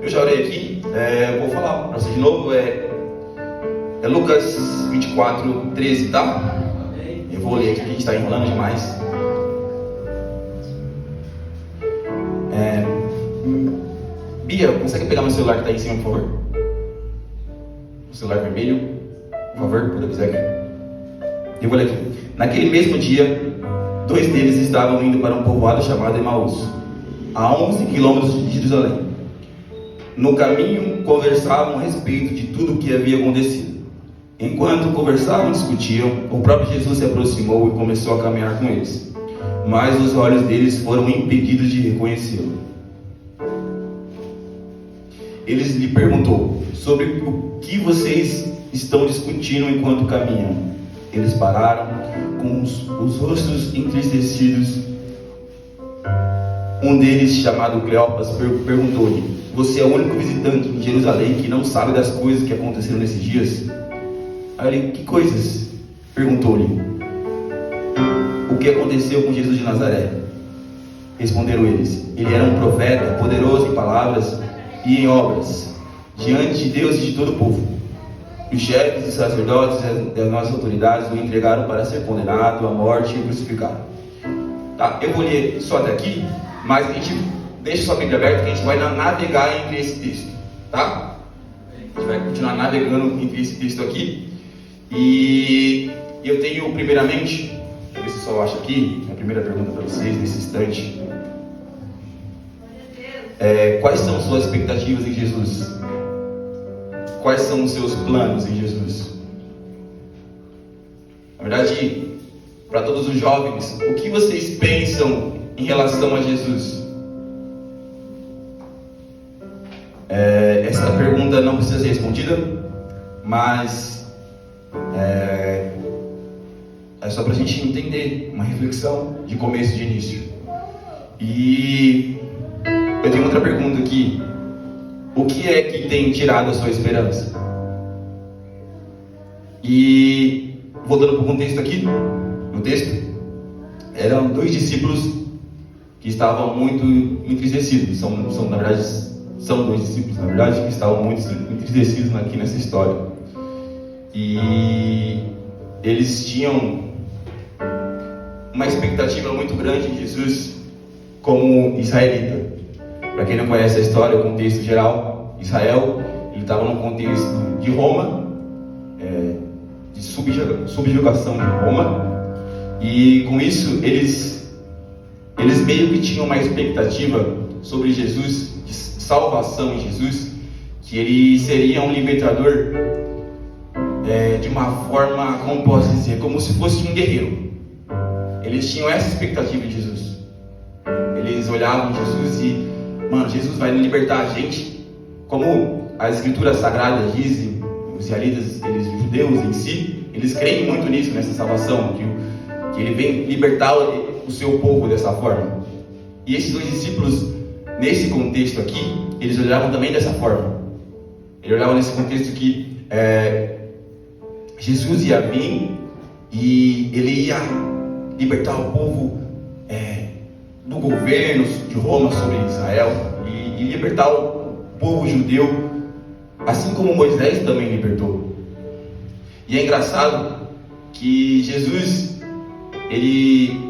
eu já orei aqui, vou falar para vocês de novo, é Lucas 24, 13, tá? Eu vou ler aqui, que a gente está enrolando demais. Bia, consegue pegar meu celular que está aí em cima, por favor? O celular vermelho, por favor, por aqui. Eu vou ler aqui. Naquele mesmo dia, 2 deles estavam indo para um povoado chamado Emaús, a 11 quilômetros de Jerusalém. No caminho, conversavam a respeito de tudo o que havia acontecido. Enquanto conversavam e discutiam, o próprio Jesus se aproximou e começou a caminhar com eles. Mas os olhos deles foram impedidos de reconhecê-lo. Ele lhe perguntou: sobre o que vocês estão discutindo enquanto caminham? Eles pararam, com os rostos entristecidos. Um deles, chamado Cleopas, perguntou-lhe: você é o único visitante em Jerusalém que não sabe das coisas que aconteceram nesses dias? Aí ele: que coisas? Perguntou-lhe: o que aconteceu com Jesus de Nazaré? Responderam eles: ele era um profeta, poderoso em palavras e em obras, diante de Deus e de todo o povo. Os chefes e sacerdotes das nossas autoridades o entregaram para ser condenado à morte e crucificado. Tá, eu vou ler só até aqui, mas a gente deixa sua Bíblia aberta que a gente vai navegar entre esse texto, tá? A gente vai continuar navegando entre esse texto aqui. E eu tenho primeiramente, deixa eu ver se eu só acho aqui, a primeira pergunta para vocês nesse instante. Quais são suas expectativas em Jesus? Quais são os seus planos em Jesus? Na verdade, para todos os jovens, o que vocês pensam em relação a Jesus? Essa pergunta não precisa ser respondida, mas é só para a gente entender, uma reflexão de começo, de início. E eu tenho outra pergunta aqui: o que é que tem tirado a sua esperança? E voltando para o contexto aqui, no texto, eram 2 discípulos que estavam muito entristecidos. Na verdade, são 2 discípulos, na verdade, que estavam muito entristecidos aqui nessa história. E eles tinham uma expectativa muito grande em Jesus como israelita. Para quem não conhece a história, o contexto geral, Israel, ele estava no contexto de Roma, de subjugação de Roma, e com isso eles meio que tinham uma expectativa sobre Jesus, de salvação em Jesus, que ele seria um libertador de uma forma, como posso dizer, como se fosse um guerreiro. Eles tinham essa expectativa de Jesus. Eles olhavam Jesus e: mano, Jesus vai libertar a gente, como as escrituras sagradas dizem. Os israelitas, os judeus em si, eles creem muito nisso, nessa salvação, que ele vem libertar o seu povo dessa forma. E esses 2 discípulos, nesse contexto aqui, eles olhavam também dessa forma. Eles olhavam nesse contexto que Jesus ia vir e ele ia libertar o povo do governo de Roma sobre Israel e libertar o povo judeu, assim como Moisés também libertou. E é engraçado que Jesus, ele,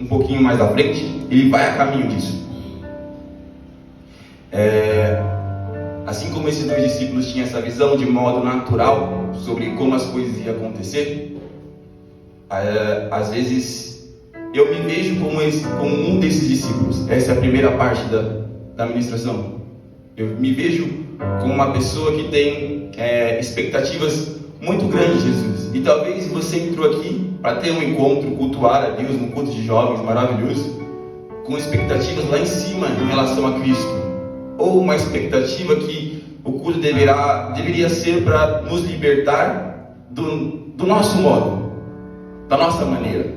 um pouquinho mais à frente, ele vai a caminho disso. Assim como esses 2 discípulos tinham essa visão de modo natural sobre como as coisas iam acontecer, às vezes eu me vejo como um desses discípulos. Essa é a primeira parte da ministração. Eu me vejo como uma pessoa que tem expectativas muito grandes de Jesus. E talvez você entrou aqui para ter um encontro, cultuar a Deus, um culto de jovens maravilhoso, com expectativas lá em cima em relação a Cristo. Ou uma expectativa que o culto deveria ser para nos libertar do nosso modo, da nossa maneira.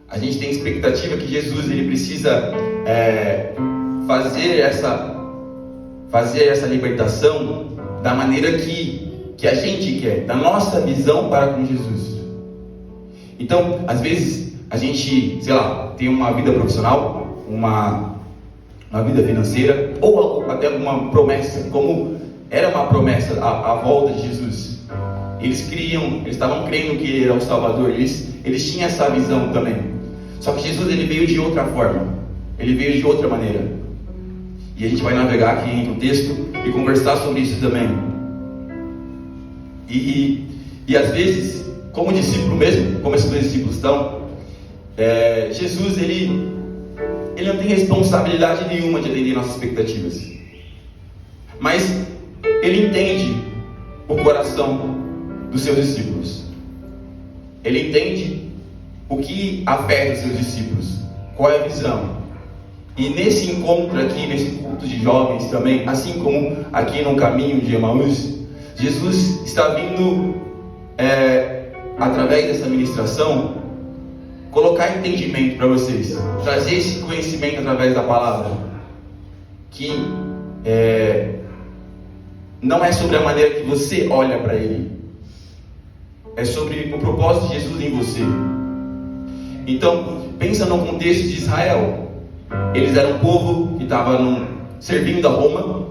A gente tem expectativa que Jesus ele precisa fazer essa libertação da maneira que a gente quer, da nossa visão para com Jesus. Então, às vezes, a gente, sei lá, tem uma vida profissional, uma vida financeira, ou até uma promessa, como era uma promessa a volta de Jesus. Eles estavam crendo que ele era o Salvador, eles tinham essa visão também. Só que Jesus, ele veio de outra forma, ele veio de outra maneira. E a gente vai navegar aqui entre o texto e conversar sobre isso também. E às vezes, como discípulo mesmo, como esses dois discípulos estão, Jesus, ele não tem responsabilidade nenhuma de atender nossas expectativas. Mas ele entende o coração dos seus discípulos. Ele entende o que afeta os seus discípulos, qual é a visão. E nesse encontro aqui, nesse culto de jovens também, assim como aqui no caminho de Emaús, Jesus está vindo, através dessa ministração, colocar entendimento para vocês, trazer esse conhecimento através da palavra, que não é sobre a maneira que você olha para ele, é sobre o propósito de Jesus em você. Então, pensa no contexto de Israel. Eles eram um povo que estava servindo a Roma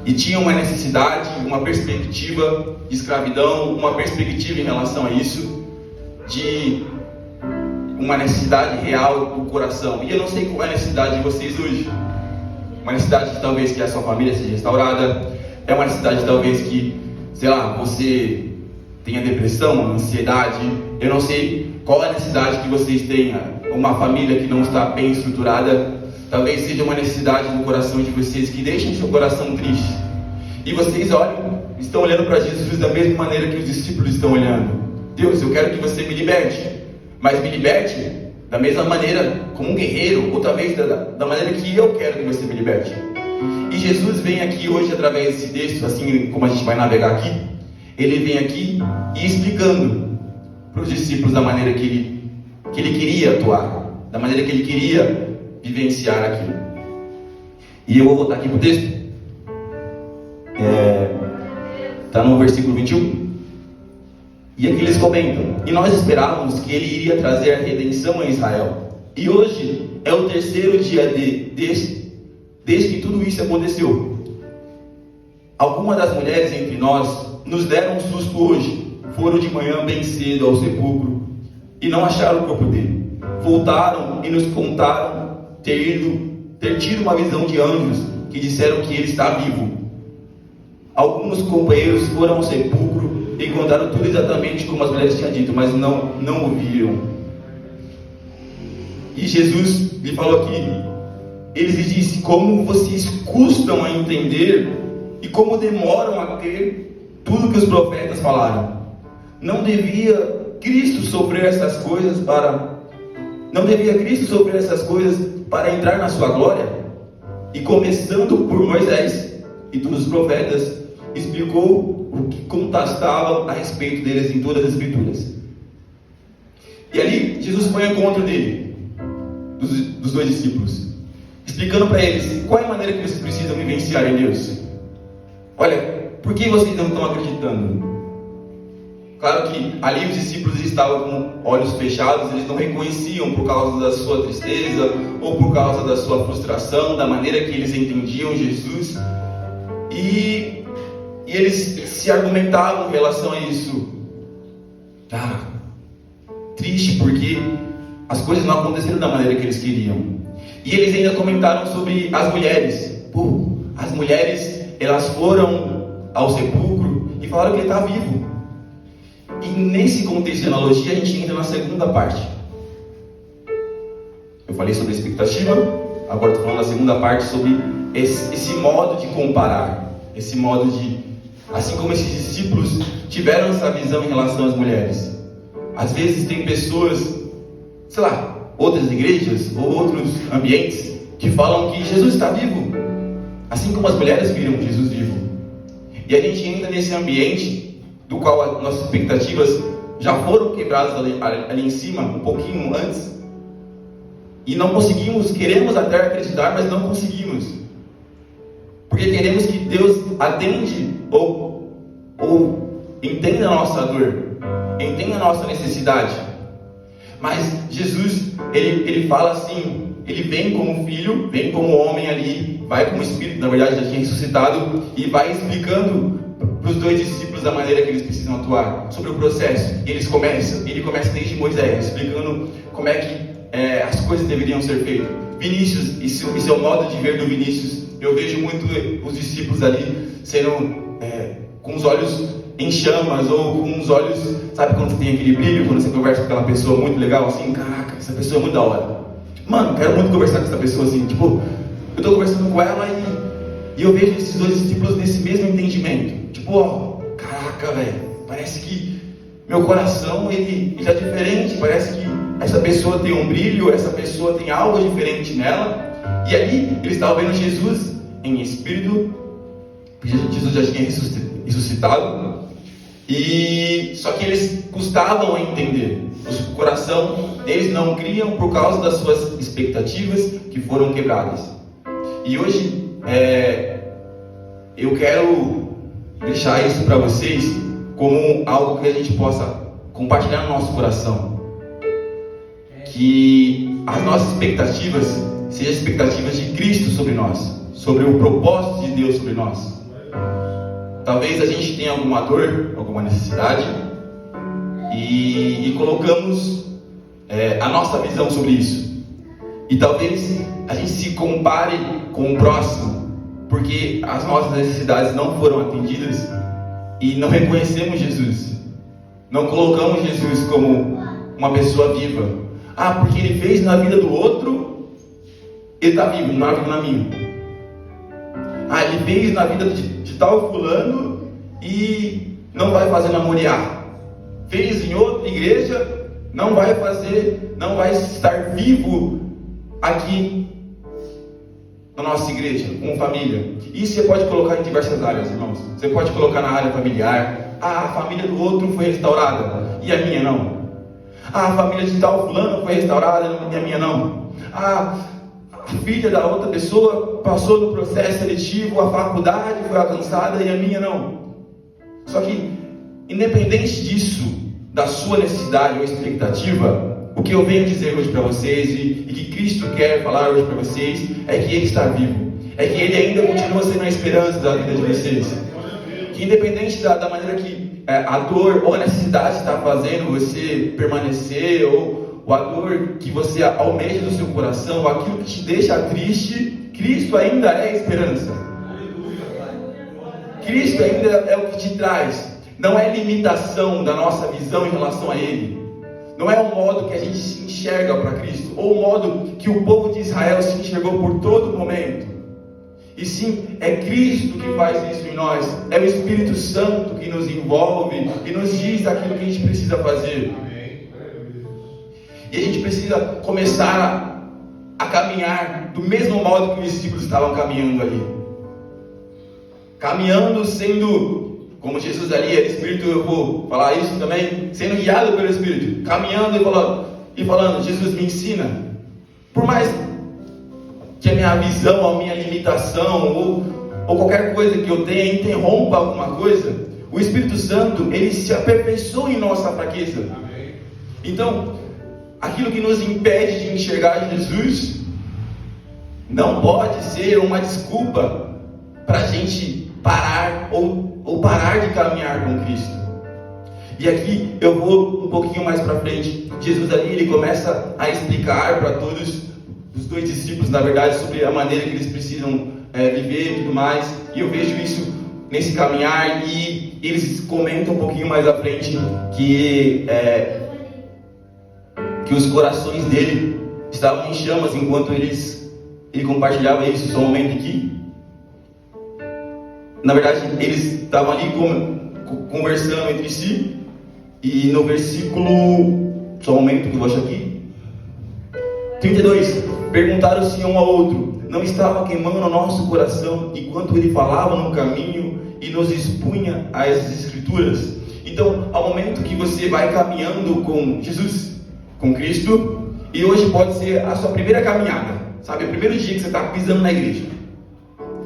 e tinha uma necessidade, uma perspectiva de escravidão, uma perspectiva em relação a isso, de uma necessidade real do coração. E eu não sei qual é a necessidade de vocês hoje. Uma necessidade talvez que a sua família seja restaurada, é uma necessidade talvez que, sei lá, você tenha depressão, ansiedade. Eu não sei qual é a necessidade que vocês tenham. Uma família que não está bem estruturada, talvez seja uma necessidade no coração de vocês que deixem seu coração triste. E vocês estão olhando para Jesus da mesma maneira que os discípulos estão olhando. Deus, eu quero que você me liberte, mas me liberte da mesma maneira, como um guerreiro, ou talvez da maneira que eu quero que você me liberte. E Jesus vem aqui hoje, através desse texto, assim como a gente vai navegar aqui, ele vem aqui e explicando para os discípulos da maneira que ele queria atuar, da maneira que ele queria vivenciar aquilo. E eu vou voltar aqui para o texto. Está no versículo 21. E aqui eles comentam: e nós esperávamos que ele iria trazer a redenção a Israel. E hoje é o terceiro dia desde que tudo isso aconteceu. Algumas das mulheres entre nós nos deram um susto hoje. Foram de manhã bem cedo ao sepulcro e não acharam o corpo dele. Voltaram e nos contaram ter tido uma visão de anjos que disseram que ele está vivo. Alguns companheiros foram ao sepulcro e contaram tudo exatamente como as mulheres tinham dito, mas não ouviram. E Jesus lhe falou aqui, ele lhes disse: como vocês custam a entender e como demoram a crer tudo que os profetas falaram. Não devia Cristo sofrer essas coisas para entrar na sua glória? E começando por Moisés e dos profetas, explicou o que constavam a respeito deles em todas as escrituras. E ali Jesus foi ao encontro dos dois discípulos, explicando para eles qual é a maneira que vocês precisam vivenciar em Deus. Olha, por que vocês não estão acreditando? Claro que ali os discípulos estavam com olhos fechados, eles não reconheciam por causa da sua tristeza, ou por causa da sua frustração, da maneira que eles entendiam Jesus, e eles se argumentavam em relação a isso. Triste porque as coisas não aconteceram da maneira que eles queriam. E eles ainda comentaram sobre as mulheres. As mulheres, elas foram ao sepulcro e falaram que ele está vivo. E nesse contexto de analogia, a gente entra na segunda parte. Eu falei sobre a expectativa, agora estou falando da segunda parte sobre esse modo de comparar. Esse modo de, assim como esses discípulos tiveram essa visão em relação às mulheres. Às vezes tem pessoas, sei lá, outras igrejas ou outros ambientes que falam que Jesus está vivo, assim como as mulheres viram Jesus vivo. E a gente entra nesse ambiente do qual as nossas expectativas já foram quebradas ali em cima, um pouquinho antes, e não conseguimos, queremos até acreditar, mas não conseguimos, porque queremos que Deus atende ou entenda a nossa dor, entenda a nossa necessidade. Mas Jesus, ele fala assim, ele vem como filho, vem como homem ali, vai como espírito, na verdade já tinha ressuscitado, e vai explicando para os dois discípulos da maneira que eles precisam atuar, sobre o processo. E ele começa desde Moisés, explicando como é que as coisas deveriam ser feitas. Vinícius, isso é o modo de ver do Vinícius. Eu vejo muito os discípulos ali sendo com os olhos em chamas, ou com os olhos, sabe quando você tem aquele brilho, quando você conversa com aquela pessoa muito legal, assim, caraca, essa pessoa é muito da hora. Mano, quero muito conversar com essa pessoa, assim, tipo, eu tô conversando com ela e eu vejo esses dois discípulos nesse mesmo entendimento. Tipo, ó, caraca, velho, parece que meu coração, ele é diferente, parece que essa pessoa tem um brilho, essa pessoa tem algo diferente nela. E ali, eles estavam vendo Jesus em espírito, porque Jesus já tinha ressuscitado, e só que eles custavam a entender. O coração deles não criam por causa das suas expectativas que foram quebradas. E hoje, eu quero deixar isso para vocês como algo que a gente possa compartilhar no nosso coração. Que as nossas expectativas sejam expectativas de Cristo sobre nós, sobre o propósito de Deus sobre nós. Talvez a gente tenha alguma dor, alguma necessidade, e colocamos a nossa visão sobre isso. E talvez a gente se compare com o próximo, porque as nossas necessidades não foram atendidas e não reconhecemos Jesus. Não colocamos Jesus como uma pessoa viva. Ah, porque ele fez na vida do outro, ele está vivo, não está vivo na minha. Ah, ele fez na vida de tal fulano e não vai fazer namorear. Fez em outra igreja, não vai estar vivo aqui na nossa igreja, como família. Isso você pode colocar em diversas áreas, irmãos. Você pode colocar na área familiar. Ah, a família do outro foi restaurada e a minha não. Ah, a família de tal fulano foi restaurada e a minha não. Ah, a filha da outra pessoa passou no processo seletivo, a faculdade foi alcançada e a minha não. Só que, independente disso, da sua necessidade ou expectativa, o que eu venho dizer hoje para vocês e que Cristo quer falar hoje para vocês é que Ele está vivo, é que Ele ainda continua sendo a esperança da vida de vocês. Que independente da maneira que a dor ou a necessidade está fazendo você permanecer, ou a dor que você almeja do seu coração, aquilo que te deixa triste, Cristo ainda é a esperança. Cristo ainda é o que te traz. Não é limitação da nossa visão em relação a Ele. Não é o modo que a gente se enxerga para Cristo, ou o modo que o povo de Israel se enxergou por todo momento. E sim, é Cristo que faz isso em nós. É o Espírito Santo que nos envolve e nos diz aquilo que a gente precisa fazer. E a gente precisa começar a caminhar do mesmo modo que os discípulos estavam caminhando ali. Caminhando sendo, como Jesus ali é Espírito, eu vou falar isso também, sendo guiado pelo Espírito. Caminhando e falando, Jesus me ensina. Por mais que a minha visão, a minha limitação, ou qualquer coisa que eu tenha interrompa alguma coisa, o Espírito Santo, ele se aperfeiçoa em nossa fraqueza. Amém. Então, aquilo que nos impede de enxergar Jesus não pode ser uma desculpa para a gente parar ou parar de caminhar com Cristo. E aqui eu vou um pouquinho mais para frente. Jesus ali, ele começa a explicar para todos os dois discípulos, na verdade, sobre a maneira que eles precisam viver e tudo mais. E eu vejo isso nesse caminhar, e eles comentam um pouquinho mais à frente que os corações dele estavam em chamas enquanto ele compartilhava isso. Só um momento aqui. Na verdade, eles estavam ali conversando entre si, e no versículo, só um momento que eu vou achar aqui, 32, perguntaram-se um ao outro: não estava queimando o nosso coração enquanto ele falava no caminho e nos expunha as Escrituras? Então, ao momento que você vai caminhando com Jesus, com Cristo, e hoje pode ser a sua primeira caminhada, sabe, o primeiro dia que você está pisando na igreja,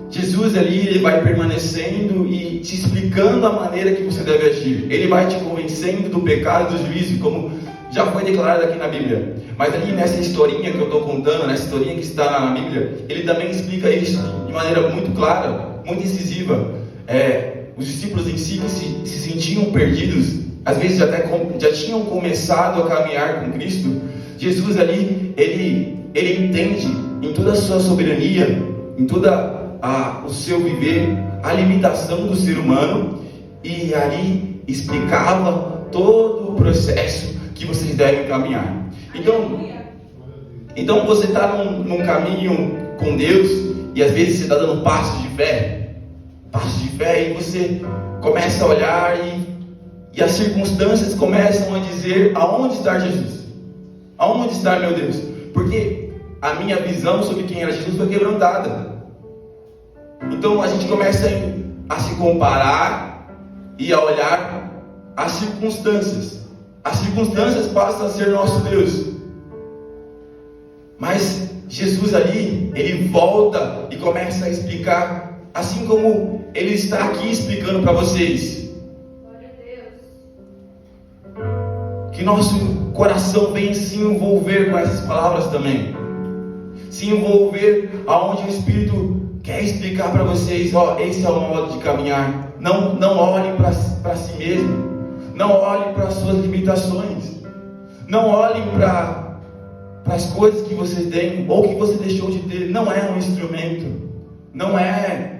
Jesus ali, ele vai permanecendo e te explicando a maneira que você deve agir. Ele vai te convencendo do pecado e do juízo, como já foi declarado aqui na Bíblia. Mas ali nessa historinha que eu estou contando, nessa historinha que está na Bíblia, ele também explica isso de maneira muito clara, muito incisiva. Os discípulos em si que se sentiam perdidos, às vezes já tinham começado a caminhar com Cristo. Jesus ali, ele entende em toda a sua soberania, em toda o seu viver, a limitação do ser humano, e ali explicava todo o processo que vocês devem caminhar. Então você está num caminho com Deus, e às vezes você está dando passos de fé, e você começa a olhar e as circunstâncias começam a dizer: aonde está Jesus? Aonde está meu Deus? Porque a minha visão sobre quem era Jesus foi quebrantada. Então a gente começa a se comparar e a olhar as circunstâncias. As circunstâncias passam a ser nosso Deus. Mas Jesus ali, ele volta e começa a explicar, assim como ele está aqui explicando para vocês. Glória a Deus. Que nosso coração venha se envolver com essas palavras também. Se envolver aonde o Espírito quer explicar para vocês: esse é o modo de caminhar. Não olhe para si mesmo. Não olhe para as suas limitações. Não olhe para as coisas que você tem ou que você deixou de ter. Não é um instrumento. Não é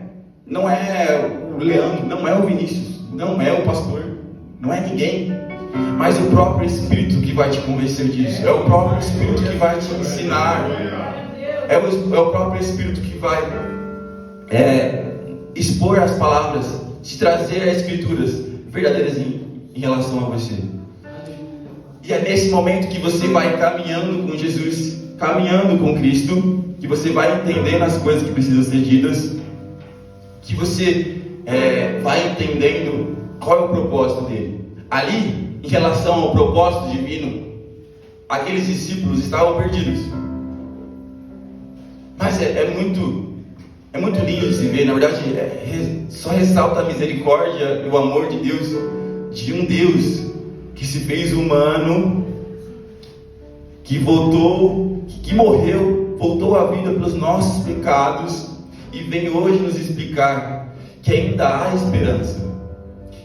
o Leandro, não é o Vinícius, não é o pastor, não é ninguém. Mas o próprio Espírito que vai te convencer disso. É o próprio Espírito que vai te ensinar. É o próprio Espírito que vai expor as palavras, te trazer as Escrituras verdadeiras em relação a você. E é nesse momento que você vai caminhando com Jesus, caminhando com Cristo, que você vai entendendo as coisas que precisam ser ditas, que você vai entendendo qual é o propósito dele. Ali, em relação ao propósito divino, aqueles discípulos estavam perdidos. Mas é muito lindo de se ver. Na verdade, só ressalta a misericórdia e o amor de Deus, de um Deus que se fez humano, que voltou, que morreu, voltou à vida pelos nossos pecados e vem hoje nos explicar que ainda há esperança.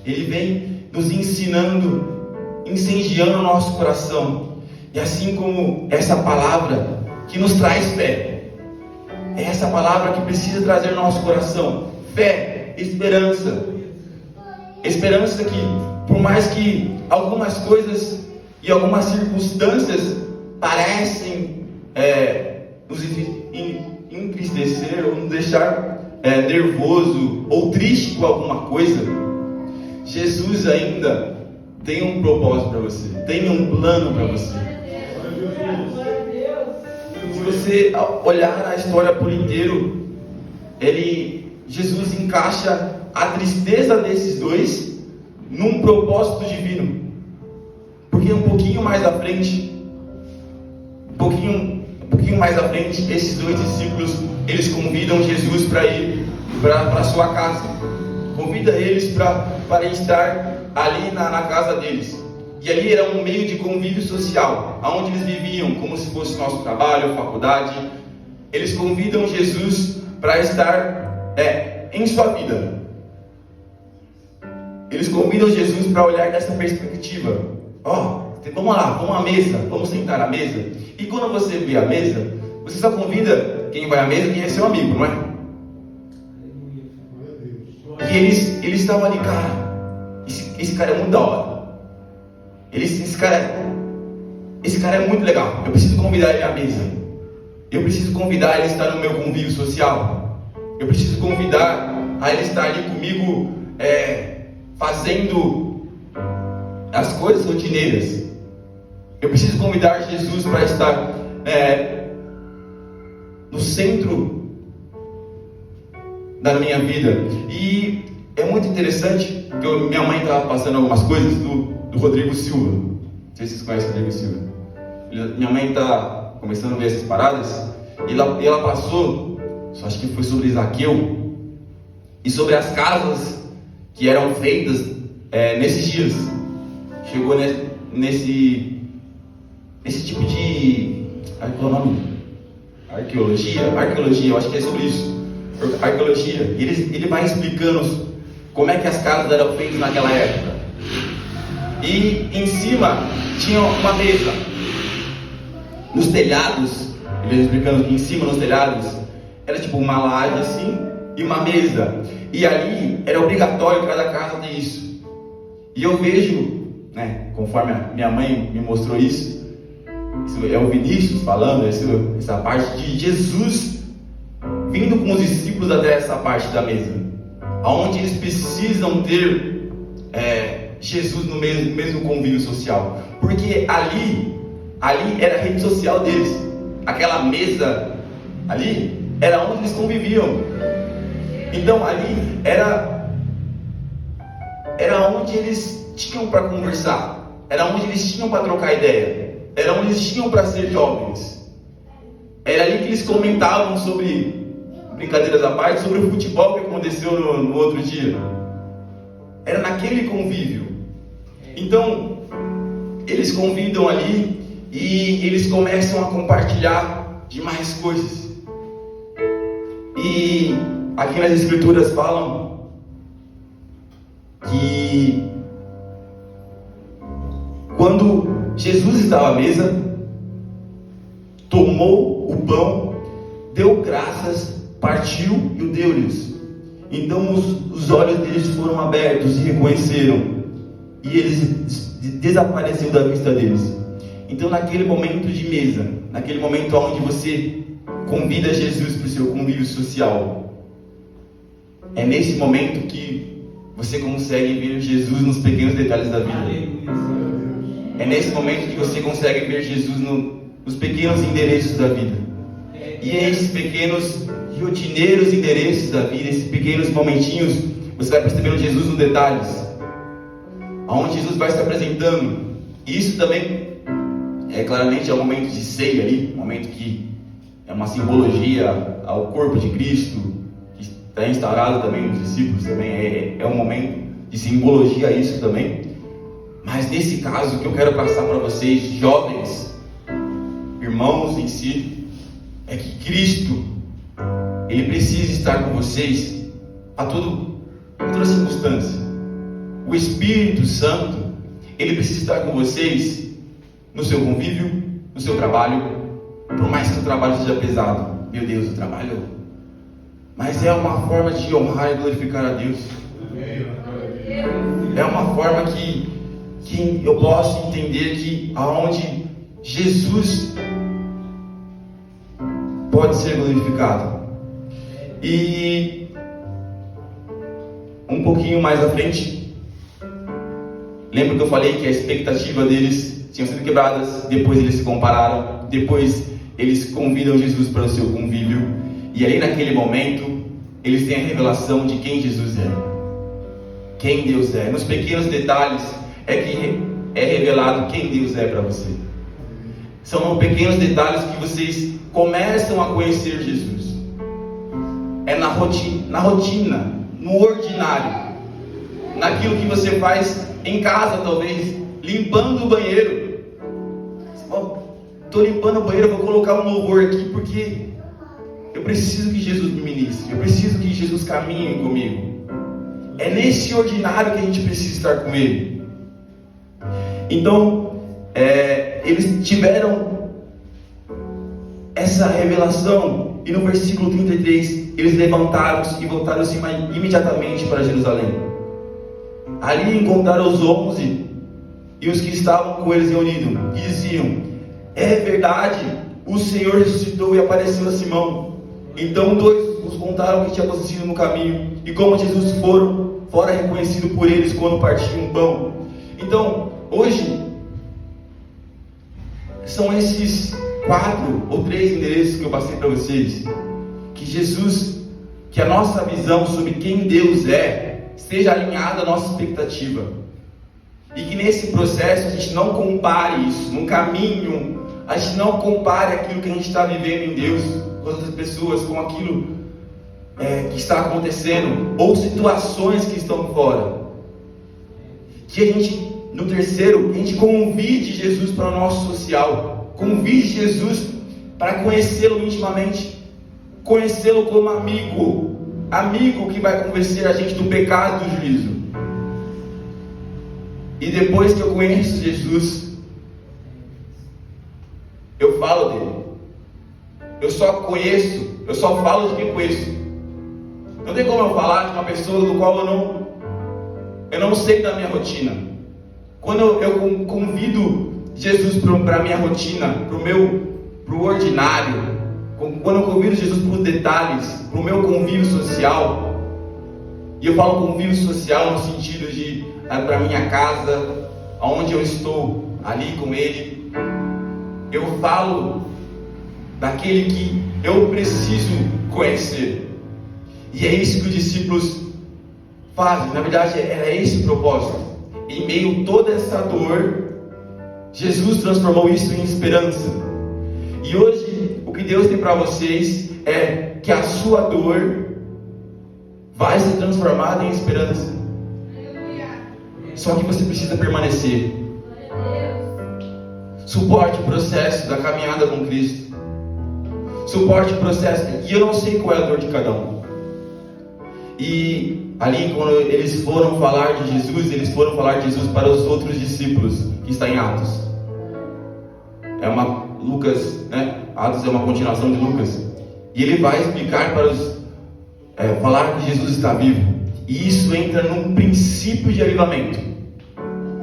Ele vem nos ensinando, incendiando o nosso coração. E assim como essa palavra que nos traz fé, é essa palavra que precisa trazer ao nosso coração fé, esperança. Esperança que, por mais que algumas coisas e algumas circunstâncias parecem nos entristecer ou nos deixar nervoso ou triste com alguma coisa, Jesus ainda tem um propósito para você, tem um plano para você. Se você olhar a história por inteiro, Jesus encaixa a tristeza desses dois num propósito divino. Porque um pouquinho mais à frente, esses dois discípulos, eles convidam Jesus para ir para sua casa. Convida eles para estar ali na casa deles. E ali era um meio de convívio social, onde eles viviam como se fosse nosso trabalho, faculdade. Eles convidam Jesus para estar em sua vida. Eles convidam Jesus para olhar dessa perspectiva. Vamos lá, vamos à mesa, vamos sentar à mesa. E quando você vê a mesa, você só convida quem vai à mesa, quem é seu amigo, não é? E eles estavam ali: cara, esse cara é muito da hora. Esse cara é muito legal. Eu preciso convidar ele à mesa. Eu preciso convidar ele a estar no meu convívio social. Eu preciso convidar a ele estar ali comigo, fazendo as coisas rotineiras. Eu preciso convidar Jesus para estar no centro da minha vida. E é muito interessante que minha mãe estava passando algumas coisas do Rodrigo Silva. Não sei se vocês conhecem o Rodrigo Silva. Minha mãe está começando a ver essas paradas. E ela passou, acho que foi sobre Zaqueu e sobre as casas que eram feitas nesses dias. Chegou nesse tipo de, qual é o nome? Arqueologia, eu acho que é sobre isso. Arqueologia. E ele vai explicando como é que as casas eram feitas naquela época. E em cima tinha uma mesa. Nos telhados, ele explicando que em cima nos telhados era tipo uma laje assim e uma mesa. E ali era obrigatório cada casa ter isso. E eu vejo, né, conforme a minha mãe me mostrou isso é o Vinícius falando, essa parte de Jesus vindo com os discípulos até essa parte da mesa, onde eles precisam ter Jesus no mesmo convívio social, porque ali era a rede social deles, aquela mesa ali era onde eles conviviam. Então ali era onde eles tinham para conversar, era onde eles tinham para trocar ideia, era onde eles tinham para ser jovens. Era ali que eles comentavam sobre, brincadeiras à parte, sobre o futebol que aconteceu no outro dia. Era naquele convívio. Então eles convidam ali e eles começam a compartilhar de mais coisas. E aqui nas escrituras falam que quando Jesus estava à mesa, tomou o pão, deu graças, partiu e o deu-lhes. Então os olhos deles foram abertos e reconheceram, e eles desapareceram da vista deles. Então naquele momento de mesa, naquele momento onde você convida Jesus para o seu convívio social, é nesse momento que você consegue ver Jesus nos pequenos detalhes da vida. É nesse momento que você consegue ver Jesus nos pequenos endereços da vida. E é esses pequenos rotineiros endereços da vida, esses pequenos momentinhos, você vai percebendo Jesus nos detalhes, aonde Jesus vai se apresentando. E isso também claramente é um momento de ceia ali, um momento que é uma simbologia ao corpo de Cristo, que está instaurado também nos discípulos, também é um momento de simbologia a isso também. Mas nesse caso, o que eu quero passar para vocês, jovens, irmãos em si, é que Cristo, Ele precisa estar com vocês a toda circunstância. O Espírito Santo, Ele precisa estar com vocês no seu convívio, no seu trabalho, por mais que o trabalho seja pesado. Meu Deus, o trabalho, mas é uma forma de honrar e glorificar a Deus. É uma forma que eu posso entender que aonde Jesus pode ser glorificado. E um pouquinho mais à frente, lembra que eu falei que a expectativa deles tinha sido quebradas, depois eles se compararam, depois eles convidam Jesus para o seu convívio, e aí naquele momento eles têm a revelação de quem Jesus é, quem Deus é. Nos pequenos detalhes é que é revelado quem Deus é para você. São pequenos detalhes que vocês começam a conhecer Jesus. É na rotina, no ordinário, naquilo que você faz em casa, talvez limpando o banheiro. Estou limpando o banheiro, vou colocar um louvor aqui porque eu preciso que Jesus me ministre, eu preciso que Jesus caminhe comigo. É nesse ordinário que a gente precisa estar com Ele. Então, eles tiveram essa revelação, e no versículo 33, eles levantaram-se e voltaram-se imediatamente para Jerusalém. Ali encontraram os 11 e os que estavam com eles reunidos, e diziam: é verdade, o Senhor ressuscitou e apareceu a Simão. Então dois os contaram o que tinha acontecido no caminho, e como Jesus fora reconhecido por eles quando partiam o pão. Então, hoje, são esses 4 ou 3 endereços que eu passei para vocês. Que Jesus, que a nossa visão sobre quem Deus é, esteja alinhada à nossa expectativa. E que nesse processo a gente não compare isso, no caminho, a gente não compare aquilo que a gente está vivendo em Deus com as outras pessoas, com aquilo que está acontecendo, ou situações que estão fora. Que a gente no terceiro, a gente convide Jesus para o nosso social. Convide Jesus para conhecê-lo intimamente. Conhecê-lo como amigo. Amigo que vai convencer a gente do pecado e do juízo. E depois que eu conheço Jesus, eu falo dele. Eu só falo de quem conheço. Não tem como eu falar de uma pessoa do qual eu não sei da minha rotina. Quando eu convido Jesus para a minha rotina, para o ordinário, quando eu convido Jesus para os detalhes, para o meu convívio social, e eu falo convívio social no sentido de para a minha casa, onde eu estou ali com Ele, eu falo daquele que eu preciso conhecer. E é isso que os discípulos fazem. Na verdade, era esse o propósito. Em meio a toda essa dor, Jesus transformou isso em esperança. E hoje, o que Deus tem para vocês é que a sua dor vai ser transformada em esperança. Só que você precisa permanecer. Suporte o processo da caminhada com Cristo. Suporte o processo. E eu não sei qual é a dor de cada um. E ali, quando eles foram falar de Jesus, eles foram falar de Jesus para os outros discípulos, que está em Atos. Lucas, né? Atos é uma continuação de Lucas. E ele vai explicar para falar que Jesus está vivo. E isso entra num princípio de avivamento.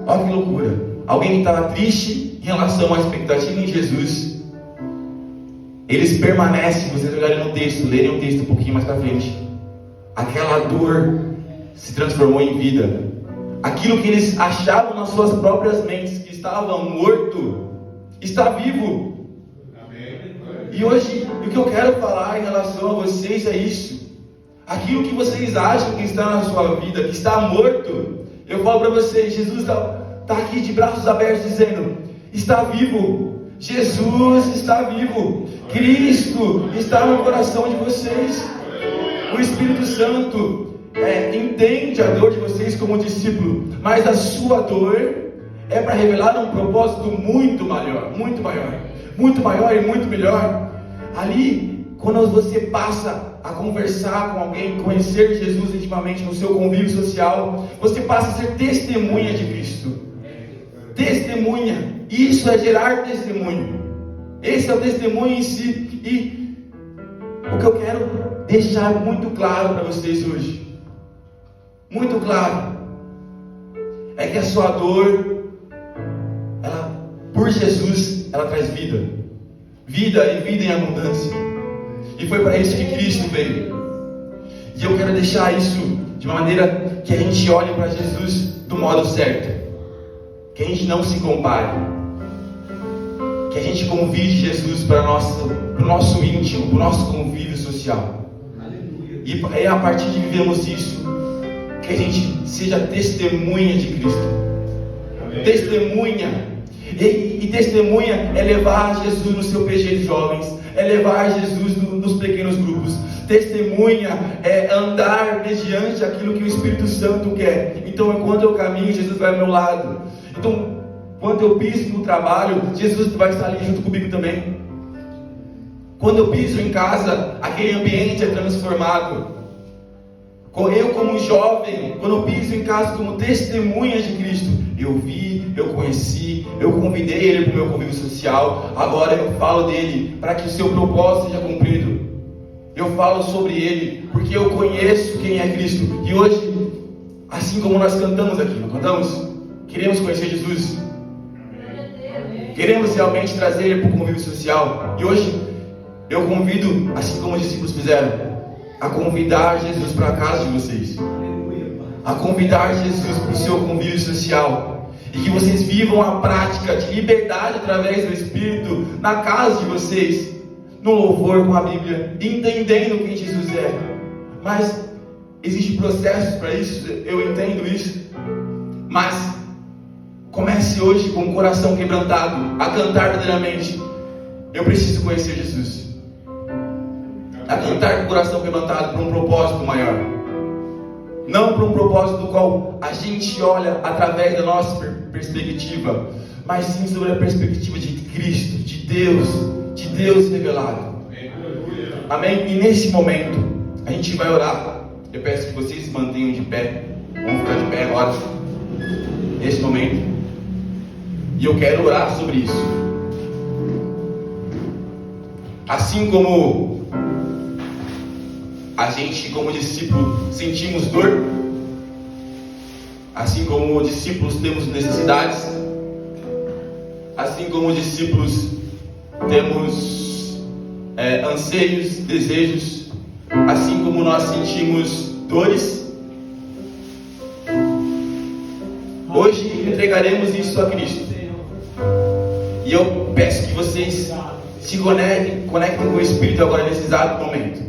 Olha que loucura. Alguém que estava triste em relação à expectativa em Jesus, eles permanecem. Vocês olharem no texto, lerem o texto um pouquinho mais para frente. Aquela dor se transformou em vida. Aquilo que eles achavam nas suas próprias mentes que estava morto, está vivo. E hoje, o que eu quero falar em relação a vocês é isso. Aquilo que vocês acham que está na sua vida, que está morto, eu falo para vocês, Jesus está aqui de braços abertos dizendo, está vivo. Jesus está vivo. Cristo está no coração de vocês. O Espírito Santo entende a dor de vocês como discípulo, mas a sua dor é para revelar um propósito muito maior, muito maior, muito maior e muito melhor. Ali, quando você passa a conversar com alguém, conhecer Jesus intimamente no seu convívio social, você passa a ser testemunha de Cristo. Testemunha. Isso é gerar testemunho. Esse é o testemunho em si. E o que eu quero deixar muito claro para vocês hoje, muito claro, é que a sua dor, por Jesus, ela traz vida. Vida e vida em abundância. E foi para isso que Cristo veio. E eu quero deixar isso de uma maneira que a gente olhe para Jesus do modo certo. Que a gente não se compare. Que a gente convide Jesus para o nosso íntimo, para o nosso convívio social. E é a partir de vivermos isso que a gente seja testemunha de Cristo. Testemunha. E testemunha é levar Jesus no seu PG de jovens, é levar Jesus nos pequenos grupos. Testemunha é andar mediante aquilo que o Espírito Santo quer. Então, enquanto eu caminho, Jesus vai ao meu lado. Então, quando eu piso no trabalho, Jesus vai estar ali junto comigo também. Quando eu piso em casa, aquele ambiente é transformado. Eu como jovem, quando eu piso em casa como testemunha de Cristo, eu vi, eu conheci, eu convidei ele para o meu convívio social. Agora eu falo dele para que o seu propósito seja cumprido. Eu falo sobre ele porque eu conheço quem é Cristo. E hoje, assim como nós cantamos aqui, não cantamos? Queremos conhecer Jesus. Queremos realmente trazer ele para o convívio social. E hoje eu convido, assim como os discípulos fizeram, a convidar Jesus para a casa de vocês, a convidar Jesus para o seu convívio social, e que vocês vivam a prática de liberdade através do Espírito na casa de vocês, no louvor com a Bíblia, entendendo quem Jesus é. Mas existem processos para isso, eu entendo isso, mas comece hoje com o coração quebrantado a cantar verdadeiramente: eu preciso conhecer Jesus. A cantar com o coração quebrantado para um propósito maior, não para um propósito do qual a gente olha através da nossa perspectiva, mas sim sobre a perspectiva de Cristo, de Deus revelado. Amém? E nesse momento, a gente vai orar. Eu peço que vocês se mantenham de pé. Vamos ficar de pé agora, nesse momento. E eu quero orar sobre isso. Assim como a gente, como discípulo, sentimos dor, assim como discípulos temos necessidades, assim como discípulos temos anseios, desejos, assim como nós sentimos dores, hoje entregaremos isso a Cristo. E eu peço que vocês se conectem com o Espírito agora nesse exato momento.